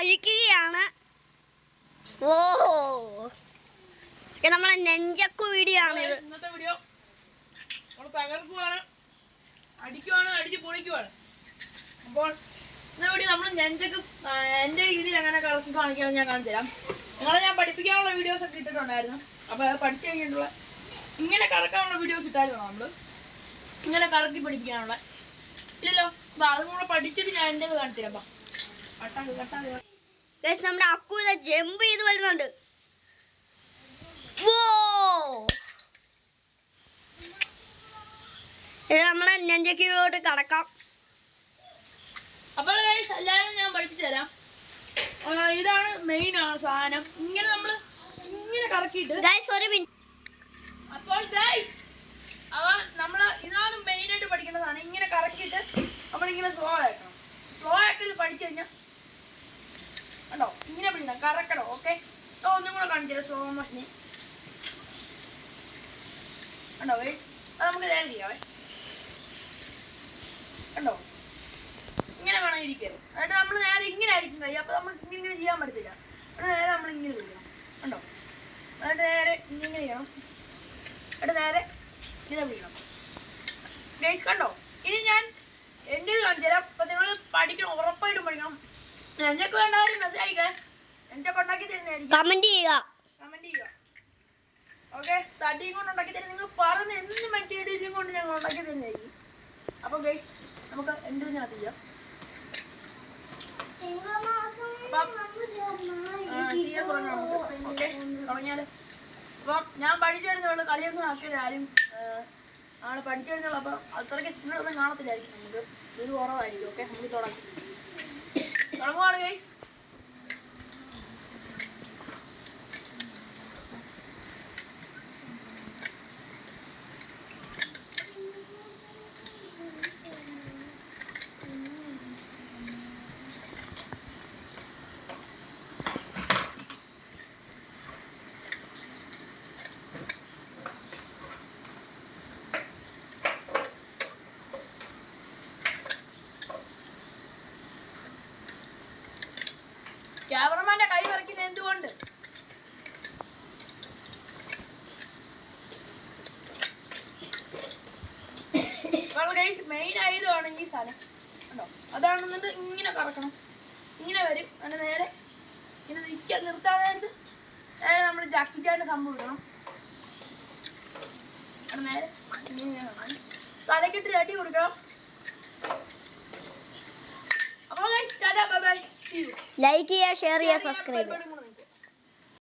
കഴിക്കുകയാണ്. ഓ നമ്മളെ നെഞ്ചക്കു വീഡിയോ ആണ് ഇത്. ഇന്നത്തെ വീഡിയോ നമ്മൾ തകർക്കുവാണ്, അടിക്കുവാണ്, അടിച്ച് പൊളിക്കുവാണ്. അപ്പോൾ ഇന്ന വീഡിയോ നമ്മൾ നെഞ്ചക്ക് എൻ്റെ രീതിയിൽ എങ്ങനെ കറക്കി കാണിക്കാമെന്ന് ഞാൻ കാണിച്ചു തരാം. നിങ്ങളെ ഞാൻ പഠിപ്പിക്കാനുള്ള വീഡിയോസ് ഒക്കെ ഇട്ടിട്ടുണ്ടായിരുന്നു. അപ്പോൾ അത് പഠിച്ചു കഴിഞ്ഞിട്ടുള്ള ഇങ്ങനെ കറക്കാനുള്ള വീഡിയോസ് ഇട്ടായിരുന്നു. നമ്മൾ ഇങ്ങനെ കറക്കി പഠിപ്പിക്കാനുള്ള ഇല്ലല്ലോ. അപ്പോൾ അതും കൂടെ പഠിച്ചിട്ട് ഞാൻ എൻ്റെ കാണിച്ചു തരാം. നമ്മുടെ അക്കു ഇത് ജമ്പ് ചെയ്ത് വരുന്നുണ്ട്. ഇത് നമ്മളെ നെഞ്ചക്കോട്ട് കടക്കാം. അപ്പോൾ എല്ലാവരും ഞാൻ പഠിപ്പിച്ചു തരാം. ഇതാണ് മെയിൻ സാധനം. ഇങ്ങനെ നമ്മൾ ഇങ്ങനെ കറക്കിയിട്ട് അപ്പോൾ നമ്മൾ ഇതാണ് മെയിനായിട്ട് പഠിക്കേണ്ടതാണ്. ഇങ്ങനെ കറക്കിയിട്ട് നമ്മളിങ്ങനെ സ്ലോ ആക്കണം. സ്ലോ ആയിട്ട് പഠിച്ചു കഴിഞ്ഞാൽ കണ്ടോ ഇങ്ങനെ പിടിക്കണം, കറക്കണം. ഓക്കെ, ഒന്നും കൂടെ കാണിച്ചു സ്ലോ മോഷന് കണ്ടോ ഗൈസ്. അത് നമുക്ക് നേരെ ചെയ്യാവേ. കണ്ടോ ഇങ്ങനെ വേണം ഇരിക്കരുത്. എന്നിട്ട് നമ്മൾ നേരെ ഇങ്ങനെ ആയിരിക്കും കഴിയും. അപ്പോൾ നമ്മൾ ഇങ്ങനെ ചെയ്യാൻ പറ്റത്തില്ല. എന്നിട്ട് നേരെ നമ്മൾ ഇങ്ങനെ ചെയ്യണം. കണ്ടോ, എന്നിട്ട് നേരെ ഇങ്ങനെ ചെയ്യണം. എന്നിട്ട് നേരെ ഇങ്ങനെ പിടിക്കണം ഗൈസ്. കണ്ടോ, ഇനി ഞാൻ എൻ്റെ ഇത് കാണിച്ചു തരാം. അപ്പോൾ നിങ്ങൾ പഠിക്കണം, ഉറപ്പായിട്ടും പഠിക്കണം. ഞങ്ങൾക്ക് വേണ്ടവരും മെസ്സേജ് അയക്കേ, ഞങ്ങൾക്ക് ഉണ്ടാക്കി തരുന്നതായിരിക്കും. കമന്റ് ചെയ്യുക. ഓക്കെ, തടിയും കൊണ്ട് ഉണ്ടാക്കി തരും. നിങ്ങൾ പറഞ്ഞ എന്ത് മെറ്റീരിയലും കൊണ്ട് ഞങ്ങൾ ഉണ്ടാക്കി തരുന്നതായിരിക്കും. അപ്പോൾ ഗൈസ് നമുക്ക് എൻ്റെ ഇതിനകത്ത് ചെയ്യാം. ഓക്കെ, തുടങ്ങിയാൽ അപ്പം ഞാൻ പഠിച്ചു വരുന്നുള്ളൂ. കളിയൊന്നും ആക്കിയത് ആരും ആണ് പഠിച്ചു വരുന്നുള്ളൂ. അപ്പം അത്രയ്ക്ക് സ്പീഡൊന്നും കാണത്തില്ലായിരിക്കും. നമുക്ക് ഒരു കുറവായിരിക്കും. ഓക്കെ, നമുക്ക് തുടങ്ങുവാണ് ഗൈസ്. ക്യാമറമാന്റെ കൈ വരയ്ക്കുന്നത് എന്തുകൊണ്ട്? മെയിൻ ആയതാണ് ഈ സാധനം. കണ്ടോ, അതാണെന്നിട്ട് ഇങ്ങനെ കറക്കണം. ഇങ്ങനെ വരും. അങ്ങനെ നേരെ ഇങ്ങനെ നിർത്താനായിട്ട് നേരെ നമ്മൾ ജാക്കിച്ചാൻ്റെ സംഭവം ഇടണം. അവിടെ നേരെ ഇങ്ങനെ തലക്കിട്ട് അടി കൊടുക്കണം. അപ്പോൾ ലൈക്ക് ചെയ്യുക, ഷെയർ ചെയ്യുക, സബ്സ്ക്രൈബ് ചെയ്യുക.